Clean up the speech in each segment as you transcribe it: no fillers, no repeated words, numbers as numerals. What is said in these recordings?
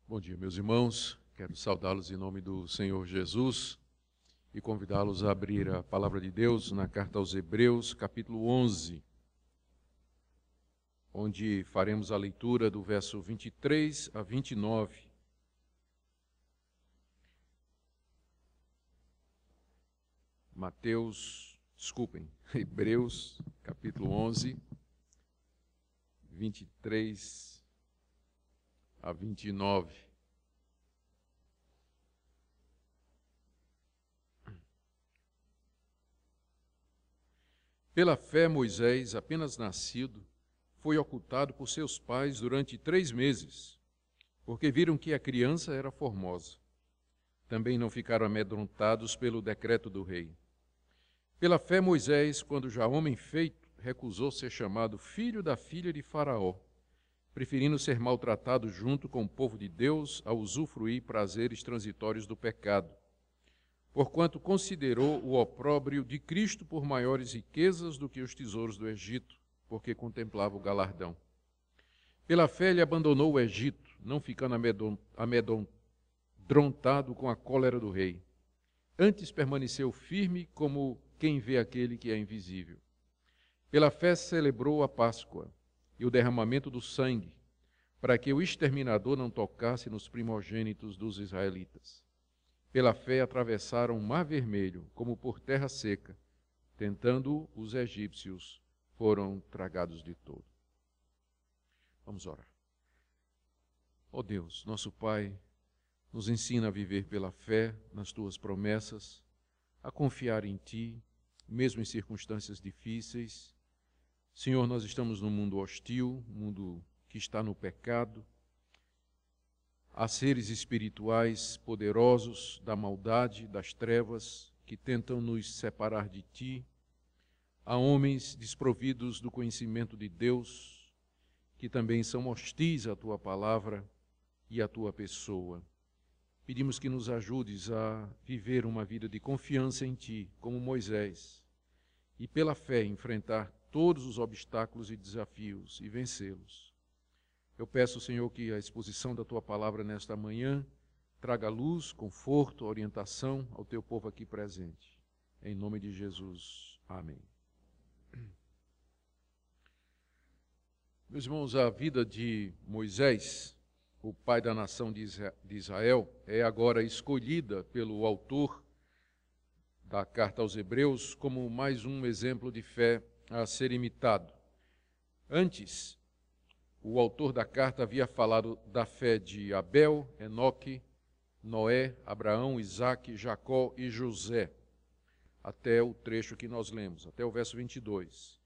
Bom dia, meus irmãos. Quero saudá-los em nome do Senhor Jesus e convidá-los a abrir a palavra de Deus na carta aos Hebreus, capítulo 11, onde faremos a leitura do verso 23 a 29. Hebreus, capítulo 11, 23 a 29. Pela fé, Moisés, apenas nascido, foi ocultado por seus pais durante 3 meses, porque viram que a criança era formosa. Também não ficaram amedrontados pelo decreto do rei. Pela fé, Moisés, quando já homem feito, recusou ser chamado filho da filha de Faraó, preferindo ser maltratado junto com o povo de Deus a usufruir prazeres transitórios do pecado, porquanto considerou o opróbrio de Cristo por maiores riquezas do que os tesouros do Egito, porque contemplava o galardão. Pela fé ele abandonou o Egito, não ficando amedrontado com a cólera do rei. Antes permaneceu firme como quem vê aquele que é invisível. Pela fé celebrou a Páscoa e o derramamento do sangue, para que o exterminador não tocasse nos primogênitos dos israelitas. Pela fé atravessaram o Mar Vermelho, como por terra seca, tentando os egípcios, foram tragados de todo. Vamos orar. Ó Deus, nosso Pai, nos ensina a viver pela fé nas Tuas promessas, a confiar em Ti, mesmo em circunstâncias difíceis. Senhor, nós estamos num mundo hostil, um mundo que está no pecado. Há seres espirituais poderosos da maldade, das trevas, que tentam nos separar de Ti. Há homens desprovidos do conhecimento de Deus, que também são hostis à Tua palavra e à Tua pessoa. Pedimos que nos ajudes a viver uma vida de confiança em Ti, como Moisés, e pela fé enfrentar todos os obstáculos e desafios e vencê-los. Eu peço, Senhor, que a exposição da Tua palavra nesta manhã traga luz, conforto, orientação ao Teu povo aqui presente. Em nome de Jesus. Amém. Meus irmãos, a vida de Moisés, o pai da nação de Israel, é agora escolhida pelo autor da carta aos Hebreus como mais um exemplo de fé a ser imitado. Antes, o autor da carta havia falado da fé de Abel, Enoque, Noé, Abraão, Isaque, Jacó e José, até o trecho que nós lemos, até o verso 22.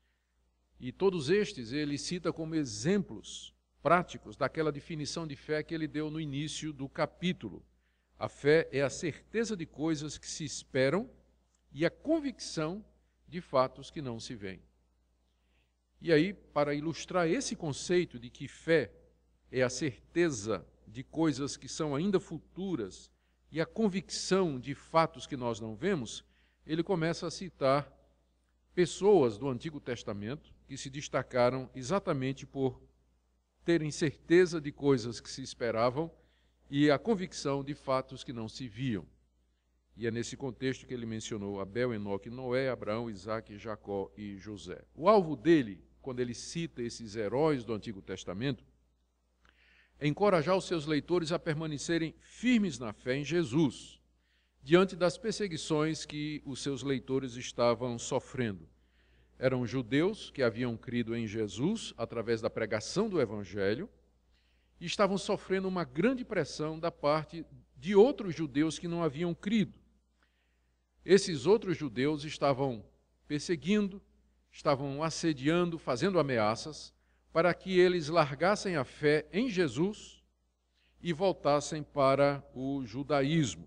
E todos estes ele cita como exemplos práticos daquela definição de fé que ele deu no início do capítulo. A fé é a certeza de coisas que se esperam e a convicção de fatos que não se veem. E aí, para ilustrar esse conceito de que fé é a certeza de coisas que são ainda futuras e a convicção de fatos que nós não vemos, ele começa a citar pessoas do Antigo Testamento que se destacaram exatamente por terem certeza de coisas que se esperavam e a convicção de fatos que não se viam. E é nesse contexto que ele mencionou Abel, Enoque, Noé, Abraão, Isaque, Jacó e José. O alvo dele, quando ele cita esses heróis do Antigo Testamento, é encorajar os seus leitores a permanecerem firmes na fé em Jesus, diante das perseguições que os seus leitores estavam sofrendo. Eram judeus que haviam crido em Jesus através da pregação do Evangelho e estavam sofrendo uma grande pressão da parte de outros judeus que não haviam crido. Esses outros judeus estavam perseguindo, estavam assediando, fazendo ameaças para que eles largassem a fé em Jesus e voltassem para o judaísmo.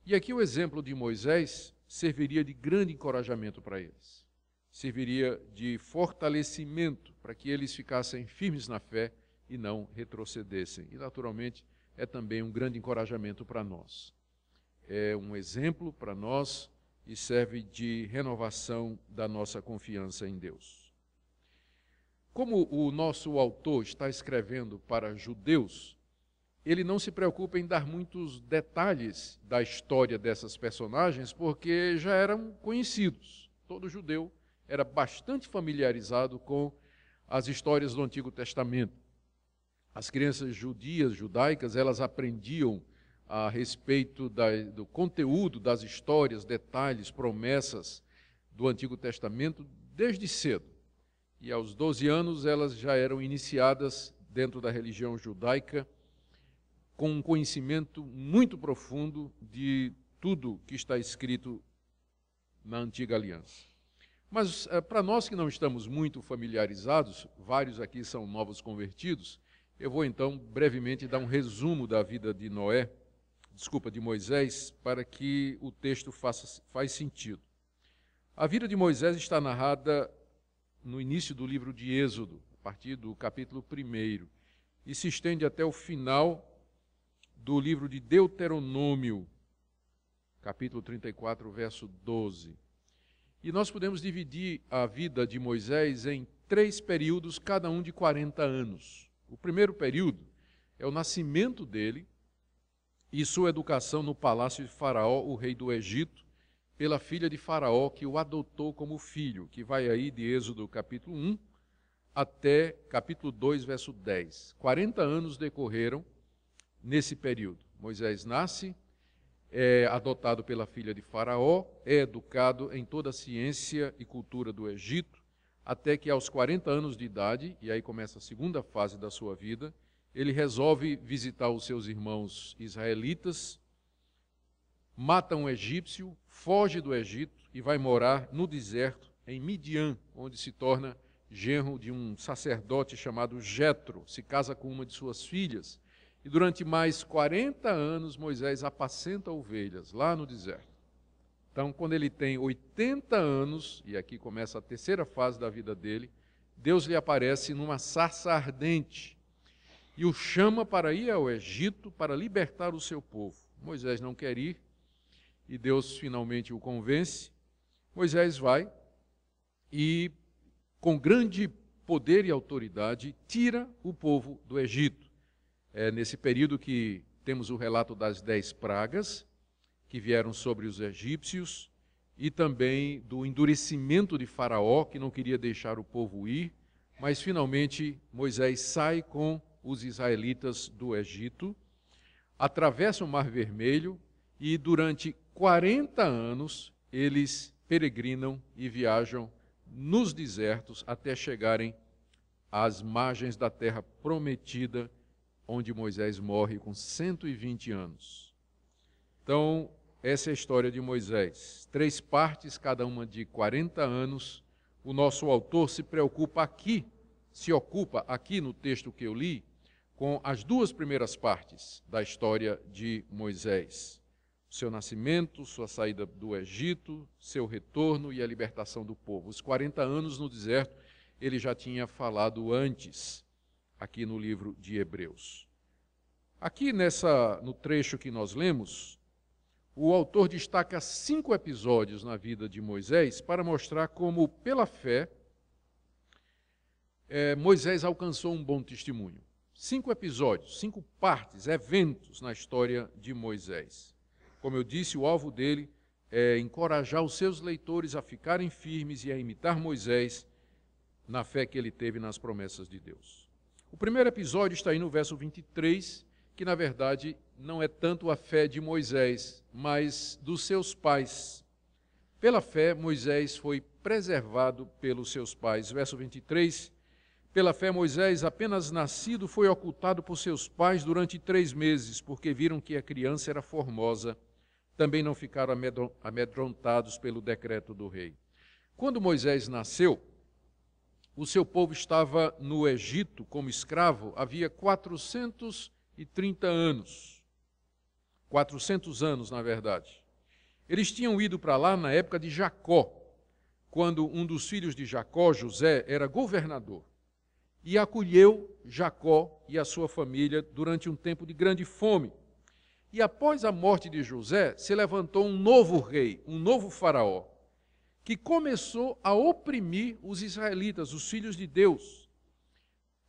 E aqui o exemplo de Moisés serviria de grande encorajamento para eles. Serviria de fortalecimento para que eles ficassem firmes na fé e não retrocedessem. E, naturalmente, é também um grande encorajamento para nós. É um exemplo para nós e serve de renovação da nossa confiança em Deus. Como o nosso autor está escrevendo para judeus, ele não se preocupa em dar muitos detalhes da história dessas personagens, porque já eram conhecidos. Todo judeu era bastante familiarizado com as histórias do Antigo Testamento. As crianças judias, judaicas, elas aprendiam a respeito do conteúdo das histórias, detalhes, promessas do Antigo Testamento desde cedo. E aos 12 anos elas já eram iniciadas dentro da religião judaica com um conhecimento muito profundo de tudo que está escrito na Antiga Aliança. Mas para nós que não estamos muito familiarizados, vários aqui são novos convertidos, eu vou então brevemente dar um resumo da vida de de Moisés, para que o texto faz sentido. A vida de Moisés está narrada no início do livro de Êxodo, a partir do capítulo 1, e se estende até o final do livro de Deuteronômio, capítulo 34, verso 12. E nós podemos dividir a vida de Moisés em 3 períodos, cada um de 40 anos. O primeiro período é o nascimento dele e sua educação no palácio de Faraó, o rei do Egito, pela filha de Faraó, que o adotou como filho, que vai aí de Êxodo capítulo 1 até capítulo 2, verso 10. 40 anos decorreram nesse período. Moisés nasce, é adotado pela filha de Faraó, é educado em toda a ciência e cultura do Egito, até que aos 40 anos de idade, e aí começa a segunda fase da sua vida, ele resolve visitar os seus irmãos israelitas, mata um egípcio, foge do Egito e vai morar no deserto, em Midian, onde se torna genro de um sacerdote chamado Jetro, se casa com uma de suas filhas, e durante mais 40 anos Moisés apacenta ovelhas lá no deserto. Então, quando ele tem 80 anos, e aqui começa a terceira fase da vida dele, Deus lhe aparece numa sarça ardente e o chama para ir ao Egito para libertar o seu povo. Moisés não quer ir e Deus finalmente o convence. Moisés vai e, com grande poder e autoridade, tira o povo do Egito. É nesse período que temos o relato das 10 pragas que vieram sobre os egípcios e também do endurecimento de Faraó, que não queria deixar o povo ir, mas finalmente Moisés sai com os israelitas do Egito, atravessa o Mar Vermelho e durante 40 anos eles peregrinam e viajam nos desertos até chegarem às margens da terra prometida, onde Moisés morre com 120 anos. Então, essa é a história de Moisés. 3 partes, cada uma de 40 anos. O nosso autor se ocupa aqui no texto que eu li, com as 2 primeiras partes da história de Moisés. Seu nascimento, sua saída do Egito, seu retorno e a libertação do povo. Os 40 anos no deserto, ele já tinha falado antes, aqui no livro de Hebreus. Aqui no trecho que nós lemos, o autor destaca 5 episódios na vida de Moisés para mostrar como, pela fé, Moisés alcançou um bom testemunho. 5 episódios, 5 partes, eventos na história de Moisés. Como eu disse, o alvo dele é encorajar os seus leitores a ficarem firmes e a imitar Moisés na fé que ele teve nas promessas de Deus. O primeiro episódio está aí no verso 23, que na verdade não é tanto a fé de Moisés, mas dos seus pais. Pela fé, Moisés foi preservado pelos seus pais. Verso 23, pela fé, Moisés, apenas nascido, foi ocultado por seus pais durante 3 meses, porque viram que a criança era formosa. Também não ficaram amedrontados pelo decreto do rei. Quando Moisés nasceu, o seu povo estava no Egito como escravo havia 430 anos. 400 anos, na verdade. Eles tinham ido para lá na época de Jacó, quando um dos filhos de Jacó, José, era governador. E acolheu Jacó e a sua família durante um tempo de grande fome. E após a morte de José, se levantou um novo rei, um novo faraó, que começou a oprimir os israelitas, os filhos de Deus.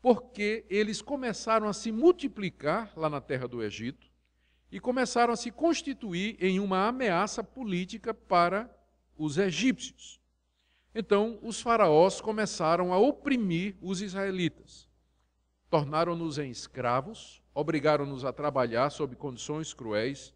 porque eles começaram a se multiplicar lá na terra do Egito e começaram a se constituir em uma ameaça política para os egípcios. Então, os faraós começaram a oprimir os israelitas. Tornaram-nos em escravos, obrigaram-nos a trabalhar sob condições cruéis,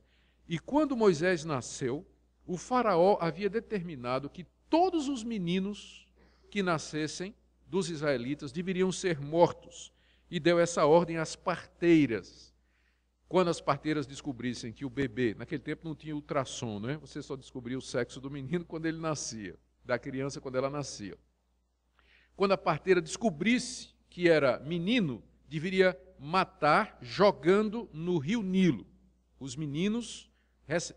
e quando Moisés nasceu, o faraó havia determinado que todos os meninos que nascessem dos israelitas deveriam ser mortos, e deu essa ordem às parteiras. Quando as parteiras descobrissem que o bebê, naquele tempo não tinha ultrassom, né? Você só descobria o sexo do menino quando ele nascia, da criança quando ela nascia. Quando a parteira descobrisse que era menino, deveria matar jogando no rio Nilo. Os meninos,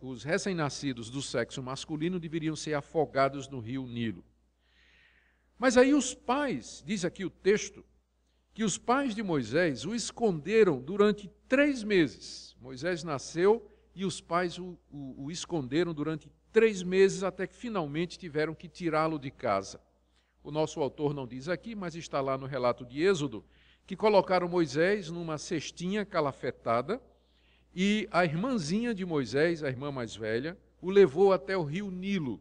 os recém-nascidos do sexo masculino, deveriam ser afogados no rio Nilo. Mas aí os pais, diz aqui o texto, que os pais de Moisés o esconderam durante 3 meses. Moisés nasceu e os pais o esconderam durante 3 meses, até que finalmente tiveram que tirá-lo de casa. O nosso autor não diz aqui, mas está lá no relato de Êxodo, que colocaram Moisés numa cestinha calafetada e a irmãzinha de Moisés, a irmã mais velha, o levou até o rio Nilo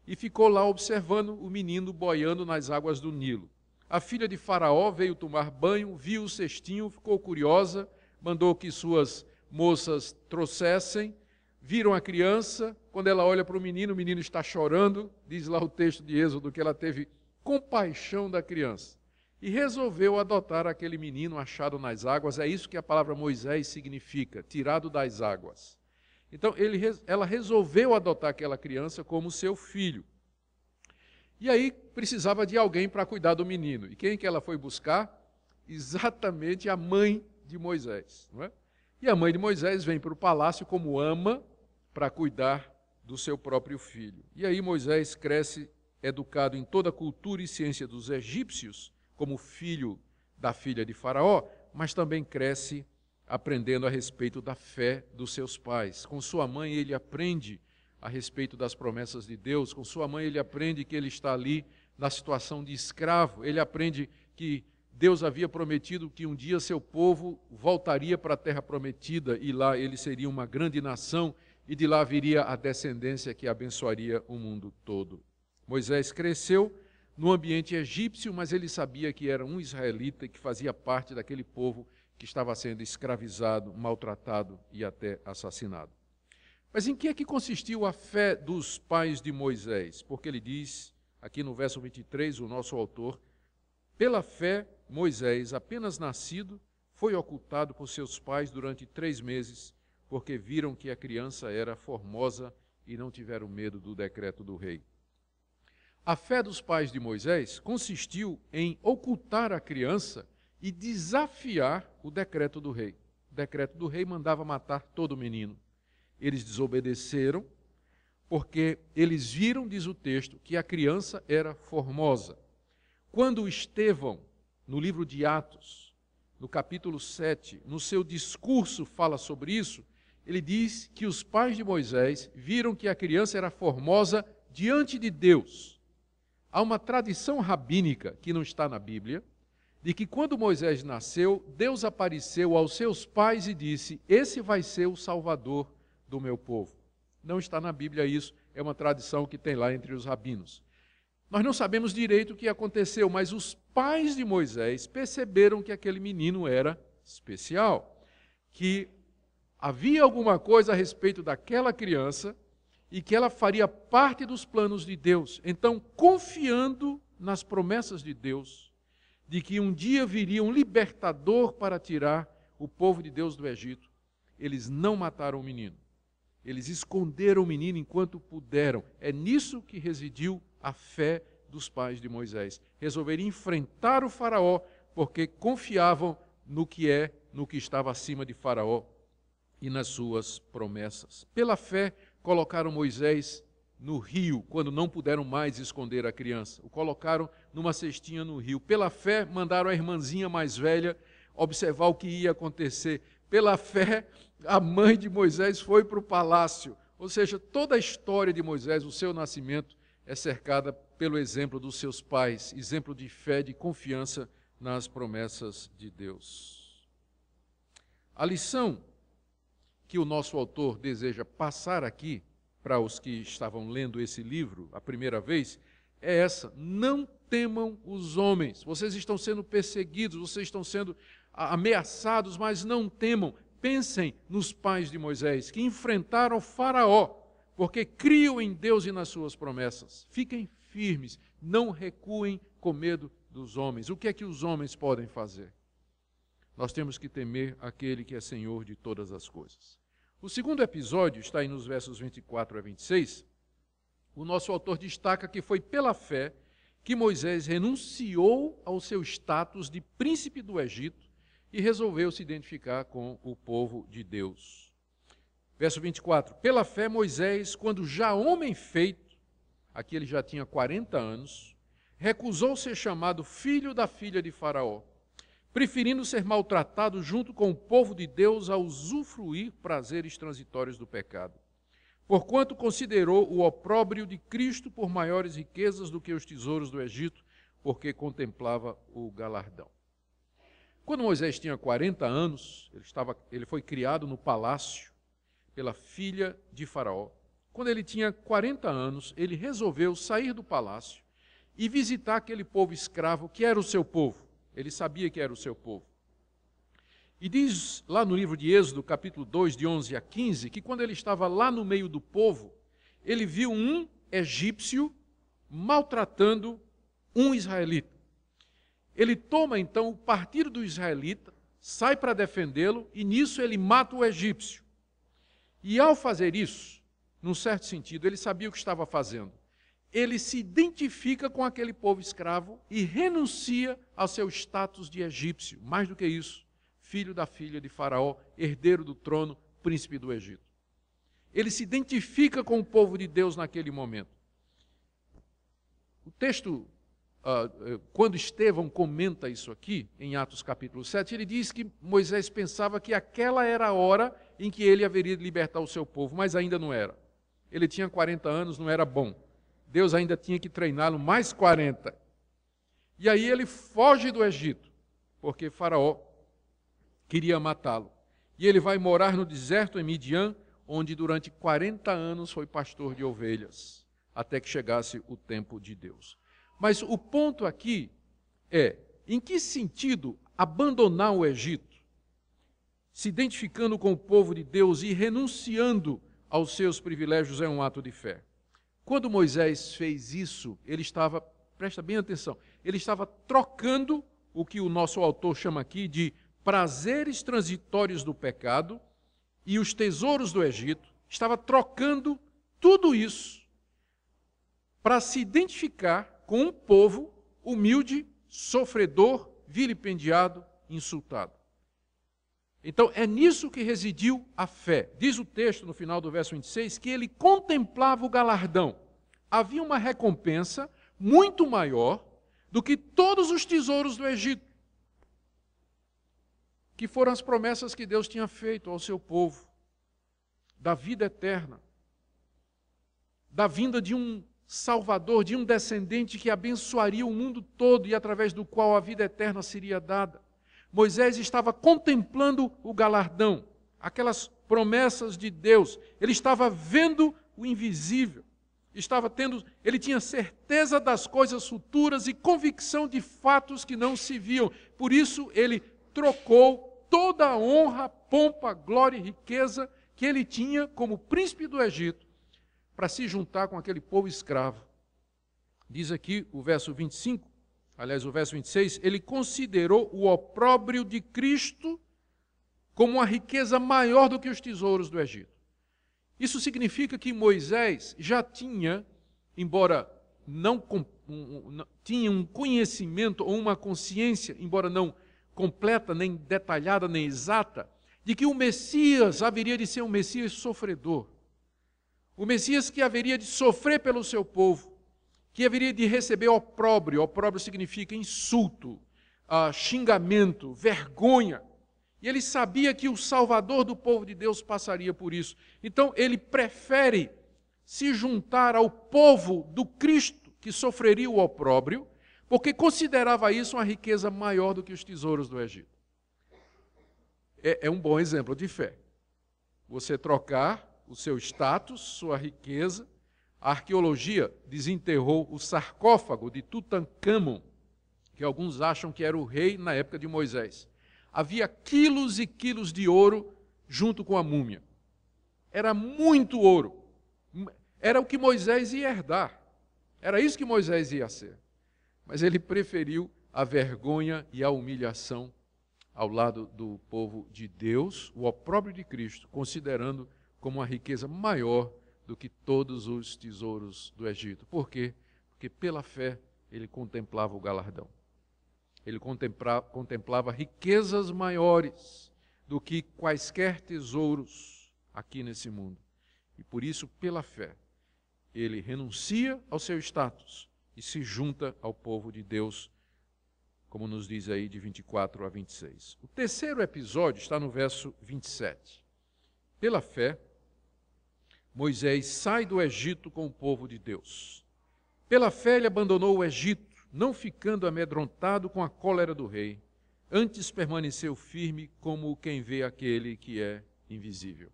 e ficou lá observando o menino boiando nas águas do Nilo. A filha de Faraó veio tomar banho, viu o cestinho, ficou curiosa, mandou que suas moças trouxessem, viram a criança, quando ela olha para o menino está chorando, diz lá o texto de Êxodo que ela teve compaixão da criança e resolveu adotar aquele menino achado nas águas. É isso que a palavra Moisés significa, tirado das águas. Então ela resolveu adotar aquela criança como seu filho. E aí precisava de alguém para cuidar do menino. E quem que ela foi buscar? Exatamente a mãe de Moisés. Não é? E a mãe de Moisés vem para o palácio como ama para cuidar do seu próprio filho. E aí Moisés cresce educado em toda a cultura e ciência dos egípcios, como filho da filha de Faraó, mas também cresce aprendendo a respeito da fé dos seus pais. Com sua mãe ele aprende a respeito das promessas de Deus, com sua mãe ele aprende que ele está ali na situação de escravo, ele aprende que Deus havia prometido que um dia seu povo voltaria para a terra prometida e lá ele seria uma grande nação e de lá viria a descendência que abençoaria o mundo todo. Moisés cresceu no ambiente egípcio, mas ele sabia que era um israelita e que fazia parte daquele povo que estava sendo escravizado, maltratado e até assassinado. Mas em que é que consistiu a fé dos pais de Moisés? Porque ele diz, aqui no verso 23, o nosso autor, pela fé, Moisés, apenas nascido, foi ocultado por seus pais durante 3 meses, porque viram que a criança era formosa e não tiveram medo do decreto do rei. A fé dos pais de Moisés consistiu em ocultar a criança e desafiar o decreto do rei. O decreto do rei mandava matar todo menino. Eles desobedeceram porque eles viram, diz o texto, que a criança era formosa. Quando Estevão, no livro de Atos, no capítulo 7, no seu discurso fala sobre isso, ele diz que os pais de Moisés viram que a criança era formosa diante de Deus. Há uma tradição rabínica, que não está na Bíblia, de que quando Moisés nasceu, Deus apareceu aos seus pais e disse, esse vai ser o Salvador do meu povo. Não está na Bíblia isso, é uma tradição que tem lá entre os rabinos. Nós não sabemos direito o que aconteceu, mas os pais de Moisés perceberam que aquele menino era especial, que havia alguma coisa a respeito daquela criança e que ela faria parte dos planos de Deus. Então, confiando nas promessas de Deus, de que um dia viria um libertador para tirar o povo de Deus do Egito, eles não mataram o menino. Eles esconderam o menino enquanto puderam. É nisso que residiu a fé dos pais de Moisés. Resolveram enfrentar o faraó porque confiavam no que estava acima de Faraó e nas suas promessas. Pela fé, colocaram Moisés no rio, quando não puderam mais esconder a criança. O colocaram numa cestinha no rio. Pela fé, mandaram a irmãzinha mais velha observar o que ia acontecer. Pela fé, a mãe de Moisés foi para o palácio. Ou seja, toda a história de Moisés, o seu nascimento, é cercada pelo exemplo dos seus pais, exemplo de fé, de confiança nas promessas de Deus. A lição que o nosso autor deseja passar aqui, para os que estavam lendo esse livro a primeira vez, é essa: não temam os homens. Vocês estão sendo perseguidos, vocês estão sendo ameaçados, mas não temam. Pensem nos pais de Moisés, que enfrentaram o Faraó, porque criam em Deus e nas suas promessas. Fiquem firmes, não recuem com medo dos homens. O que é que os homens podem fazer? Nós temos que temer aquele que é Senhor de todas as coisas. O segundo episódio está aí nos versos 24 a 26. O nosso autor destaca que foi pela fé que Moisés renunciou ao seu status de príncipe do Egito e resolveu se identificar com o povo de Deus. Verso 24. Pela fé, Moisés, quando já homem feito, aqui ele já tinha 40 anos, recusou ser chamado filho da filha de Faraó, preferindo ser maltratado junto com o povo de Deus a usufruir prazeres transitórios do pecado. Porquanto considerou o opróbrio de Cristo por maiores riquezas do que os tesouros do Egito, porque contemplava o galardão. Quando Moisés tinha 40 anos, ele foi criado no palácio pela filha de Faraó. Quando ele tinha 40 anos, ele resolveu sair do palácio e visitar aquele povo escravo que era o seu povo. Ele sabia que era o seu povo. E diz lá no livro de Êxodo, capítulo 2, de 11 a 15, que quando ele estava lá no meio do povo, ele viu um egípcio maltratando um israelita. Ele toma então o partido do israelita, sai para defendê-lo e nisso ele mata o egípcio. E ao fazer isso, num certo sentido, ele sabia o que estava fazendo. Ele se identifica com aquele povo escravo e renuncia ao seu status de egípcio. Mais do que isso, filho da filha de Faraó, herdeiro do trono, príncipe do Egito. Ele se identifica com o povo de Deus naquele momento. O texto, quando Estevão comenta isso aqui, em Atos capítulo 7, ele diz que Moisés pensava que aquela era a hora em que ele haveria de libertar o seu povo, mas ainda não era. Ele tinha 40 anos, não era bom. Deus ainda tinha que treiná-lo mais 40. E aí ele foge do Egito, porque Faraó queria matá-lo. E ele vai morar no deserto em Midian, onde durante 40 anos foi pastor de ovelhas, até que chegasse o tempo de Deus. Mas o ponto aqui é, em que sentido abandonar o Egito, se identificando com o povo de Deus e renunciando aos seus privilégios é um ato de fé? Quando Moisés fez isso, ele estava, presta bem atenção, ele estava trocando o que o nosso autor chama aqui de prazeres transitórios do pecado e os tesouros do Egito, estava trocando tudo isso para se identificar com um povo humilde, sofredor, vilipendiado, insultado. Então, é nisso que residiu a fé. Diz o texto, no final do verso 26, que ele contemplava o galardão. Havia uma recompensa muito maior do que todos os tesouros do Egito, que foram as promessas que Deus tinha feito ao seu povo, da vida eterna, da vinda de um Salvador, de um descendente que abençoaria o mundo todo e através do qual a vida eterna seria dada. Moisés estava contemplando o galardão, aquelas promessas de Deus. Ele estava vendo o invisível. Ele tinha certeza das coisas futuras e convicção de fatos que não se viam. Por isso, ele trocou toda a honra, pompa, glória e riqueza que ele tinha como príncipe do Egito para se juntar com aquele povo escravo. Diz aqui o verso 25, aliás, o verso 26, ele considerou o opróbrio de Cristo como uma riqueza maior do que os tesouros do Egito. Isso significa que Moisés já tinha, embora não tinha um conhecimento ou uma consciência, embora não completa, nem detalhada, nem exata, de que o Messias haveria de ser um Messias sofredor. O Messias que haveria de sofrer pelo seu povo, que haveria de receber opróbrio. Opróbrio significa insulto, xingamento, vergonha. E ele sabia que o Salvador do povo de Deus passaria por isso. Então ele prefere se juntar ao povo do Cristo que sofreria o opróbrio, porque considerava isso uma riqueza maior do que os tesouros do Egito. É um bom exemplo de fé. Você trocar o seu status, sua riqueza. A arqueologia desenterrou o sarcófago de Tutancâmon, que alguns acham que era o rei na época de Moisés. Havia quilos e quilos de ouro junto com a múmia. Era muito ouro. Era o que Moisés ia herdar. Era isso que Moisés ia ser. Mas ele preferiu a vergonha e a humilhação ao lado do povo de Deus, o opróbrio de Cristo, considerando como uma riqueza maior do que todos os tesouros do Egito. Por quê? Porque pela fé ele contemplava o galardão. Ele contemplava riquezas maiores do que quaisquer tesouros aqui nesse mundo. E por isso, pela fé, ele renuncia ao seu status e se junta ao povo de Deus, como nos diz aí de 24 a 26. O terceiro episódio está no verso 27. Pela fé, Moisés sai do Egito com o povo de Deus. Pela fé ele abandonou o Egito, não ficando amedrontado com a cólera do rei. Antes permaneceu firme como quem vê aquele que é invisível.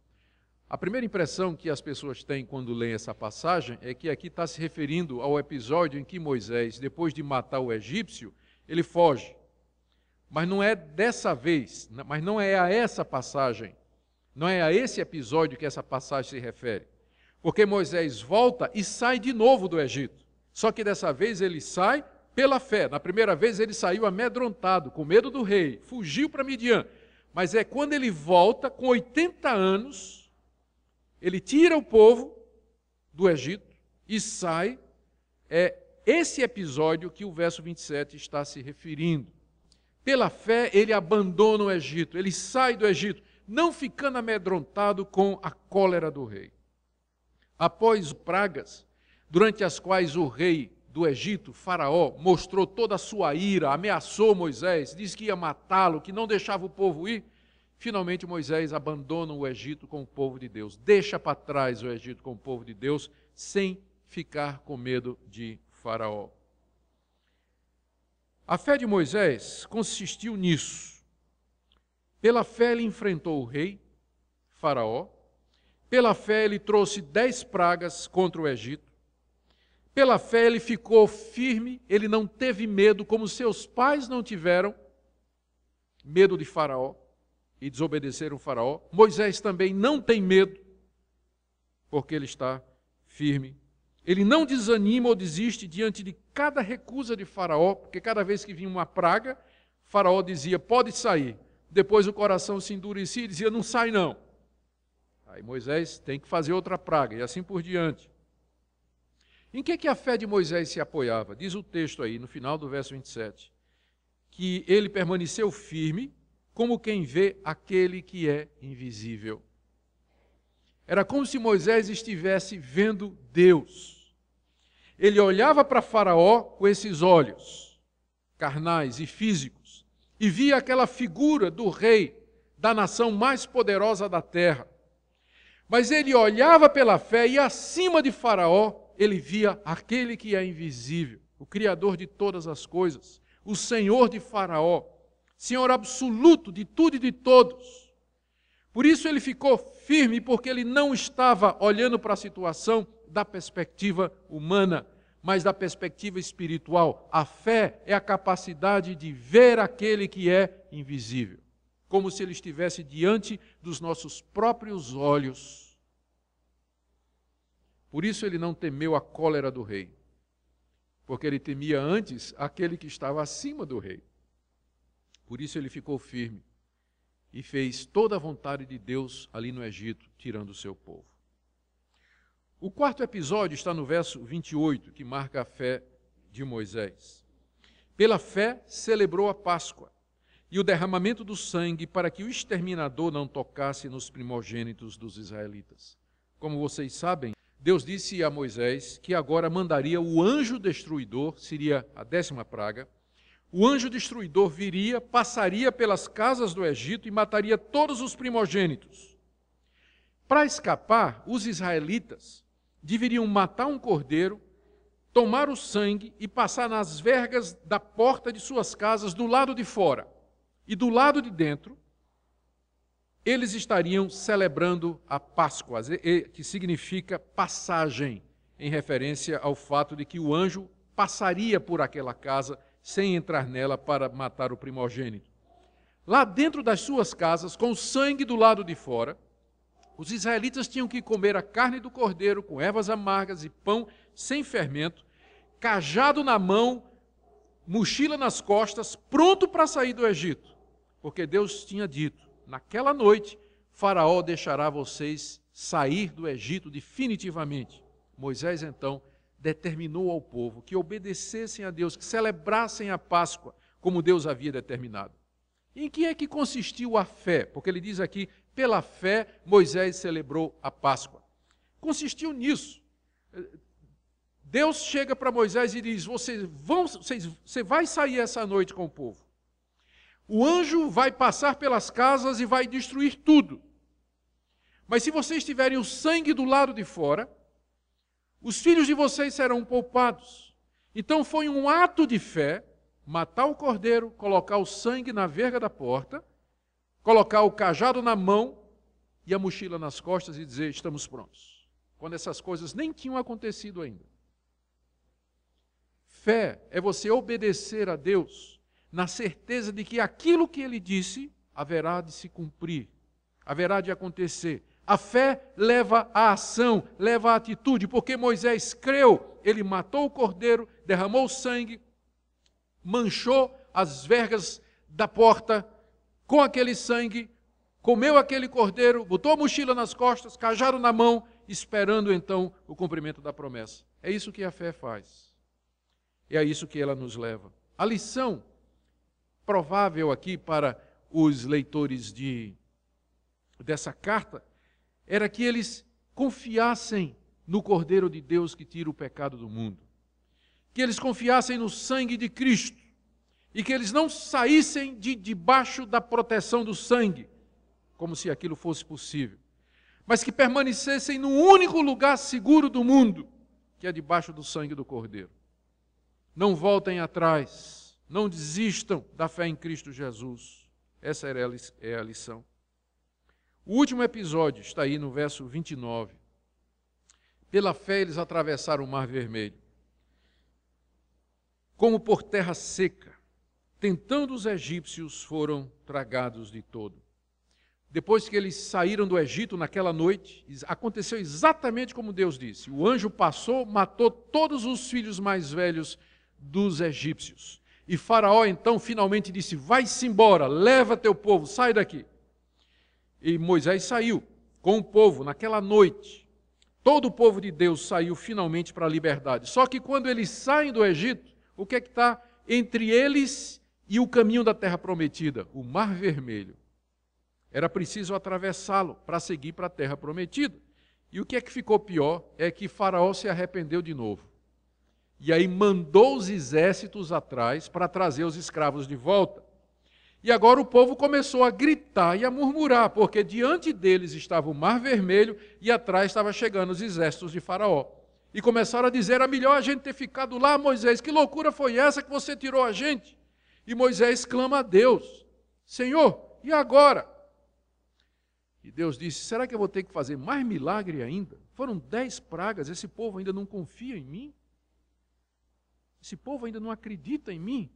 A primeira impressão que as pessoas têm quando leem essa passagem é que aqui está se referindo ao episódio em que Moisés, depois de matar o egípcio, ele foge. Mas não é dessa vez, mas não é a essa passagem, não é a esse episódio que essa passagem se refere. Porque Moisés volta e sai de novo do Egito. Só que dessa vez ele sai pela fé. Na primeira vez ele saiu amedrontado, com medo do rei, fugiu para Midian. Mas é quando ele volta, com 80 anos, ele tira o povo do Egito e sai. É esse episódio que o verso 27 está se referindo. Pela fé ele abandona o Egito, ele sai do Egito, não ficando amedrontado com a cólera do rei. Após pragas, durante as quais o rei do Egito, Faraó, mostrou toda a sua ira, ameaçou Moisés, disse que ia matá-lo, que não deixava o povo ir, finalmente Moisés abandona o Egito com o povo de Deus, deixa para trás o Egito com o povo de Deus, sem ficar com medo de Faraó. A fé de Moisés consistiu nisso. Pela fé ele enfrentou o rei, Faraó. Pela fé ele trouxe 10 pragas contra o Egito. Pela fé ele ficou firme, ele não teve medo, como seus pais não tiveram medo de Faraó e desobedeceram Faraó. Moisés também não tem medo, porque ele está firme. Ele não desanima ou desiste diante de cada recusa de Faraó, porque cada vez que vinha uma praga, Faraó dizia, pode sair. Depois o coração se endurecia e dizia, não sai não. Aí Moisés tem que fazer outra praga, e assim por diante. Em que a fé de Moisés se apoiava? Diz o texto aí, no final do verso 27, que ele permaneceu firme, como quem vê aquele que é invisível. Era como se Moisés estivesse vendo Deus. Ele olhava para Faraó com esses olhos carnais e físicos e via aquela figura do rei da nação mais poderosa da terra. Mas ele olhava pela fé e acima de Faraó ele via aquele que é invisível, o Criador de todas as coisas, o Senhor de Faraó, Senhor absoluto de tudo e de todos. Por isso ele ficou firme, porque ele não estava olhando para a situação da perspectiva humana, mas da perspectiva espiritual. A fé é a capacidade de ver aquele que é invisível, como se ele estivesse diante dos nossos próprios olhos. Por isso ele não temeu a cólera do rei, porque ele temia antes aquele que estava acima do rei. Por isso ele ficou firme e fez toda a vontade de Deus ali no Egito, tirando o seu povo. O quarto episódio está no verso 28, que marca a fé de Moisés. Pela fé celebrou a Páscoa e o derramamento do sangue para que o exterminador não tocasse nos primogênitos dos israelitas. Como vocês sabem, Deus disse a Moisés que agora mandaria o anjo destruidor, seria a 10ª praga. O anjo destruidor viria, passaria pelas casas do Egito e mataria todos os primogênitos. Para escapar, os israelitas deveriam matar um cordeiro, tomar o sangue e passar nas vergas da porta de suas casas do lado de fora e do lado de dentro, eles estariam celebrando a Páscoa, que significa passagem, em referência ao fato de que o anjo passaria por aquela casa sem entrar nela para matar o primogênito. Lá dentro das suas casas, com o sangue do lado de fora, os israelitas tinham que comer a carne do cordeiro com ervas amargas e pão sem fermento, cajado na mão, mochila nas costas, pronto para sair do Egito. Porque Deus tinha dito, naquela noite, Faraó deixará vocês sair do Egito definitivamente. Moisés, então, determinou ao povo que obedecessem a Deus, que celebrassem a Páscoa, como Deus havia determinado. Em que é que consistiu a fé? Porque ele diz aqui, pela fé, Moisés celebrou a Páscoa. Consistiu nisso. Deus chega para Moisés e diz, você vai sair essa noite com o povo. O anjo vai passar pelas casas e vai destruir tudo. Mas se vocês tiverem o sangue do lado de fora, os filhos de vocês serão poupados. Então foi um ato de fé, matar o cordeiro, colocar o sangue na verga da porta, colocar o cajado na mão e a mochila nas costas e dizer, estamos prontos. Quando essas coisas nem tinham acontecido ainda. Fé é você obedecer a Deus na certeza de que aquilo que Ele disse haverá de se cumprir, haverá de acontecer. A fé leva à ação, leva à atitude, porque Moisés creu, ele matou o cordeiro, derramou o sangue, manchou as vergas da porta com aquele sangue, comeu aquele cordeiro, botou a mochila nas costas, cajado na mão, esperando então o cumprimento da promessa. É isso que a fé faz. É a isso que ela nos leva. A lição provável aqui para os leitores dessa carta era que eles confiassem no Cordeiro de Deus que tira o pecado do mundo. Que eles confiassem no sangue de Cristo. E que eles não saíssem debaixo da proteção do sangue, como se aquilo fosse possível. Mas que permanecessem no único lugar seguro do mundo, que é debaixo do sangue do Cordeiro. Não voltem atrás, não desistam da fé em Cristo Jesus. Essa é a lição. O último episódio está aí no verso 29. Pela fé eles atravessaram o Mar Vermelho, como por terra seca, tentando os egípcios, foram tragados de todo. Depois que eles saíram do Egito naquela noite, aconteceu exatamente como Deus disse. O anjo passou, matou todos os filhos mais velhos dos egípcios. E Faraó então finalmente disse, vai-se embora, leva teu povo, sai daqui. E Moisés saiu com o povo naquela noite. Todo o povo de Deus saiu finalmente para a liberdade. Só que quando eles saem do Egito, o que é que está entre eles e o caminho da terra prometida? O Mar Vermelho. Era preciso atravessá-lo para seguir para a terra prometida. E o que é que ficou pior é que Faraó se arrependeu de novo. E aí mandou os exércitos atrás para trazer os escravos de volta. E agora o povo começou a gritar e a murmurar, porque diante deles estava o Mar Vermelho e atrás estavam chegando os exércitos de Faraó. E começaram a dizer, era melhor a gente ter ficado lá, Moisés, que loucura foi essa que você tirou a gente? E Moisés clama a Deus, Senhor, e agora? E Deus disse, será que eu vou ter que fazer mais milagre ainda? Foram 10 pragas, esse povo ainda não confia em mim? Esse povo ainda não acredita em mim?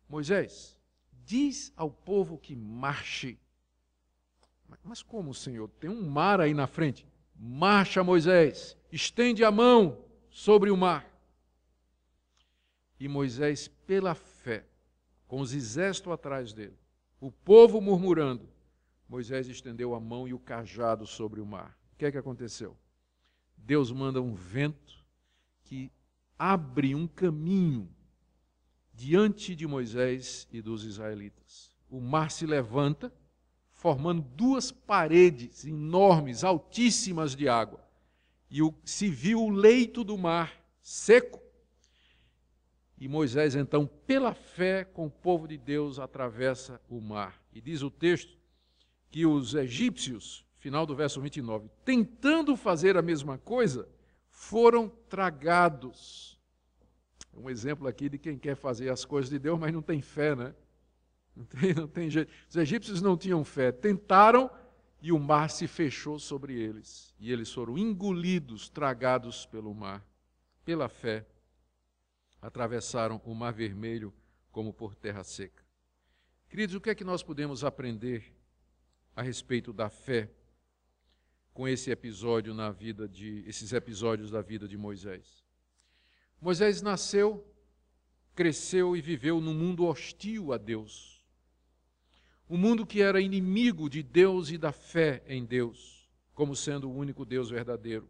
Moisés, diz ao povo que marche. Mas como, Senhor? Tem um mar aí na frente. Marcha, Moisés, estende a mão sobre o mar. E Moisés, pela fé, com os exércitos atrás dele, o povo murmurando, Moisés estendeu a mão e o cajado sobre o mar. O que é que aconteceu? Deus manda um vento que abre um caminho diante de Moisés e dos israelitas. O mar se levanta, formando 2 paredes enormes, altíssimas de água. E se viu o leito do mar seco. E Moisés, então, pela fé, com o povo de Deus, atravessa o mar. E diz o texto que os egípcios, final do verso 29, tentando fazer a mesma coisa, foram tragados. Um exemplo aqui de quem quer fazer as coisas de Deus, mas não tem fé, né? Não tem jeito. Os egípcios não tinham fé. Tentaram e o mar se fechou sobre eles. E eles foram engolidos, tragados pelo mar. Pela fé, atravessaram o Mar Vermelho como por terra seca. Queridos, o que é que nós podemos aprender a respeito da fé com esses episódios da vida de Moisés? Moisés nasceu, cresceu e viveu num mundo hostil a Deus. Um mundo que era inimigo de Deus e da fé em Deus, como sendo o único Deus verdadeiro.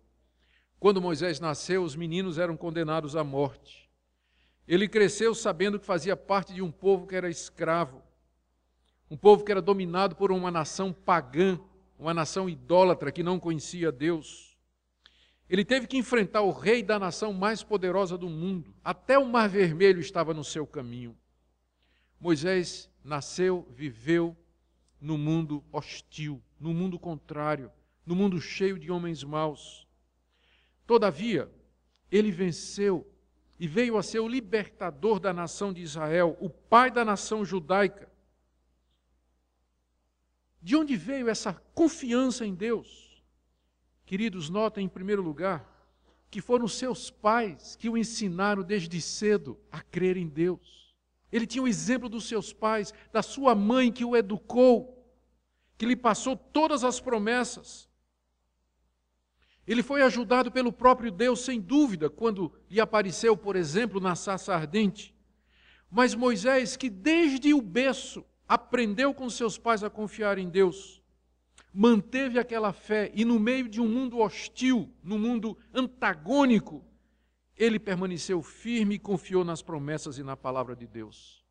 Quando Moisés nasceu, os meninos eram condenados à morte. Ele cresceu sabendo que fazia parte de um povo que era escravo, um povo que era dominado por uma nação pagã, uma nação idólatra que não conhecia Deus. Ele teve que enfrentar o rei da nação mais poderosa do mundo. Até o Mar Vermelho estava no seu caminho. Moisés nasceu, viveu no mundo hostil, no mundo contrário, no mundo cheio de homens maus. Todavia, ele venceu e veio a ser o libertador da nação de Israel, o pai da nação judaica. De onde veio essa confiança em Deus? Queridos, notem em primeiro lugar que foram seus pais que o ensinaram desde cedo a crer em Deus. Ele tinha o exemplo dos seus pais, da sua mãe que o educou, que lhe passou todas as promessas. Ele foi ajudado pelo próprio Deus, sem dúvida, quando lhe apareceu, por exemplo, na sarça ardente. Mas Moisés, que desde o berço aprendeu com seus pais a confiar em Deus, manteve aquela fé e no meio de um mundo hostil, num mundo antagônico, ele permaneceu firme e confiou nas promessas e na palavra de Deus.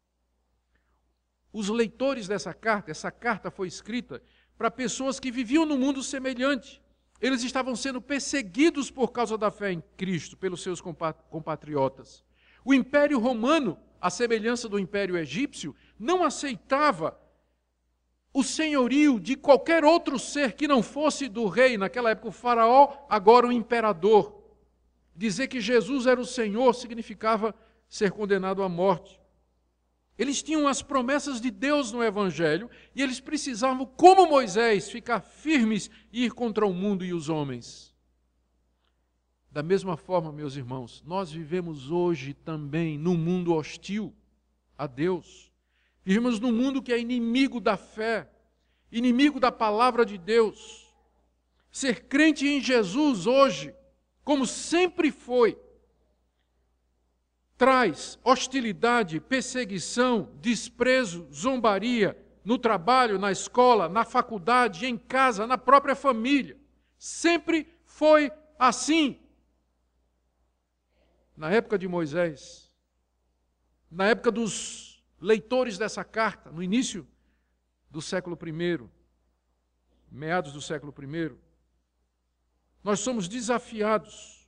Os leitores dessa carta, essa carta foi escrita para pessoas que viviam num mundo semelhante. Eles estavam sendo perseguidos por causa da fé em Cristo, pelos seus compatriotas. O Império Romano, à semelhança do Império Egípcio, não aceitava o senhorio de qualquer outro ser que não fosse do rei, naquela época o faraó, agora o imperador. Dizer que Jesus era o Senhor significava ser condenado à morte. Eles tinham as promessas de Deus no Evangelho e eles precisavam, como Moisés, ficar firmes e ir contra o mundo e os homens. Da mesma forma, meus irmãos, nós vivemos hoje também num mundo hostil a Deus. Vivemos num mundo que é inimigo da fé, inimigo da palavra de Deus. Ser crente em Jesus hoje, como sempre foi, traz hostilidade, perseguição, desprezo, zombaria no trabalho, na escola, na faculdade, em casa, na própria família. Sempre foi assim. Na época de Moisés, na época dos leitores dessa carta, no início do século I, meados do século I, nós somos desafiados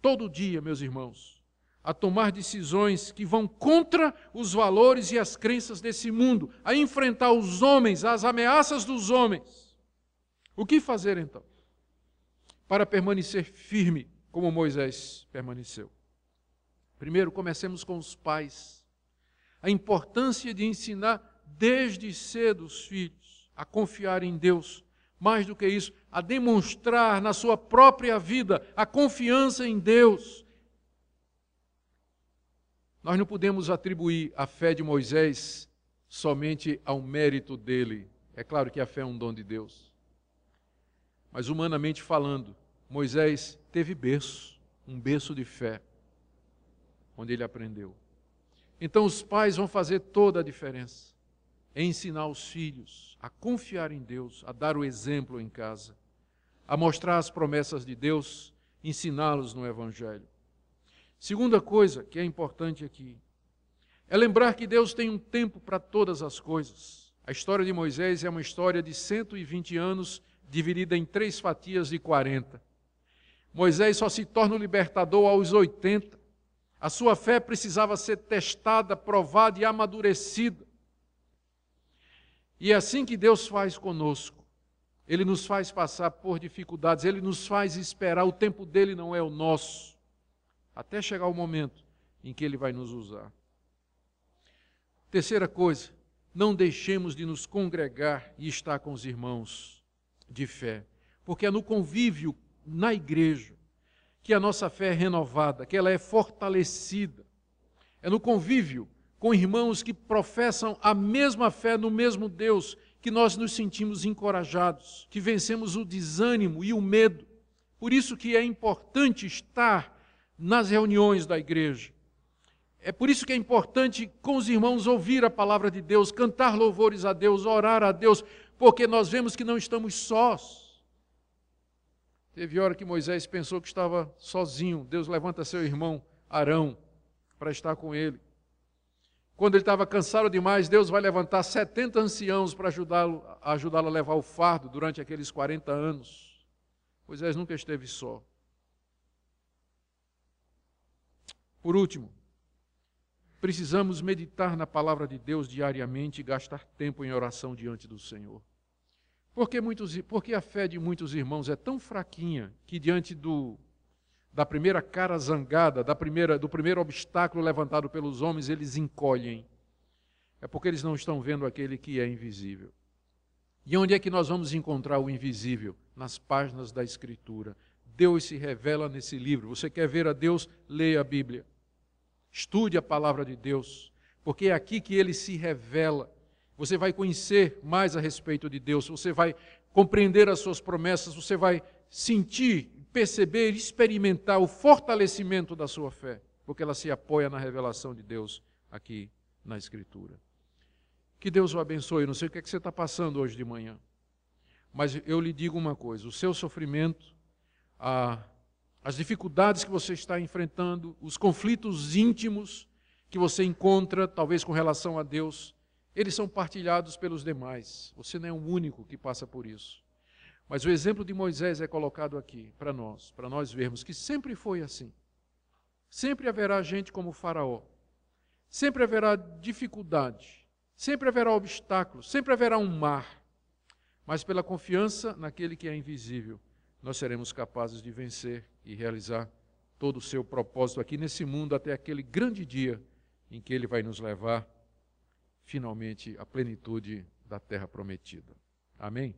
todo dia, meus irmãos, a tomar decisões que vão contra os valores e as crenças desse mundo, a enfrentar os homens, as ameaças dos homens. O que fazer então? Para permanecer firme, como Moisés permaneceu. Primeiro, comecemos com os pais. A importância de ensinar desde cedo os filhos a confiar em Deus. Mais do que isso, a demonstrar na sua própria vida a confiança em Deus. Nós não podemos atribuir a fé de Moisés somente ao mérito dele. É claro que a fé é um dom de Deus. Mas humanamente falando, Moisés teve berço, um berço de fé, onde ele aprendeu. Então os pais vão fazer toda a diferença em ensinar os filhos a confiar em Deus, a dar o exemplo em casa, a mostrar as promessas de Deus, ensiná-los no Evangelho. Segunda coisa que é importante aqui é lembrar que Deus tem um tempo para todas as coisas. A história de Moisés é uma história de 120 anos dividida em 3 fatias de 40. Moisés só se torna o libertador aos 80. A sua fé precisava ser testada, provada e amadurecida. E é assim que Deus faz conosco. Ele nos faz passar por dificuldades, Ele nos faz esperar, o tempo dele não é o nosso, até chegar o momento em que Ele vai nos usar. Terceira coisa, não deixemos de nos congregar e estar com os irmãos de fé, porque é no convívio na igreja que a nossa fé é renovada, que ela é fortalecida. É no convívio com irmãos que professam a mesma fé no mesmo Deus que nós nos sentimos encorajados, que vencemos o desânimo e o medo. Por isso que é importante estar nas reuniões da igreja. É por isso que é importante com os irmãos ouvir a palavra de Deus, cantar louvores a Deus, orar a Deus, porque nós vemos que não estamos sós. Teve hora que Moisés pensou que estava sozinho. Deus levanta seu irmão Arão para estar com ele. Quando ele estava cansado demais, Deus vai levantar 70 anciãos para ajudá-lo a levar o fardo durante aqueles 40 anos. Moisés nunca esteve só. Por último, precisamos meditar na palavra de Deus diariamente e gastar tempo em oração diante do Senhor. Porque a fé de muitos irmãos é tão fraquinha que diante da primeira cara zangada, do primeiro obstáculo levantado pelos homens, eles encolhem. É porque eles não estão vendo aquele que é invisível. E onde é que nós vamos encontrar o invisível? Nas páginas da Escritura. Deus se revela nesse livro. Você quer ver a Deus? Leia a Bíblia. Estude a palavra de Deus, porque é aqui que Ele se revela. Você vai conhecer mais a respeito de Deus, você vai compreender as suas promessas, você vai sentir, perceber, experimentar o fortalecimento da sua fé, porque ela se apoia na revelação de Deus aqui na Escritura. Que Deus o abençoe. Eu não sei o que é que você está passando hoje de manhã, mas eu lhe digo uma coisa: o seu sofrimento, as dificuldades que você está enfrentando, os conflitos íntimos que você encontra, talvez com relação a Deus, eles são partilhados pelos demais. Você não é o único que passa por isso. Mas o exemplo de Moisés é colocado aqui para nós vermos que sempre foi assim. Sempre haverá gente como Faraó. Sempre haverá dificuldade. Sempre haverá obstáculos. Sempre haverá um mar. Mas pela confiança naquele que é invisível, nós seremos capazes de vencer e realizar todo o seu propósito aqui nesse mundo até aquele grande dia em que Ele vai nos levar finalmente à plenitude da terra prometida. Amém?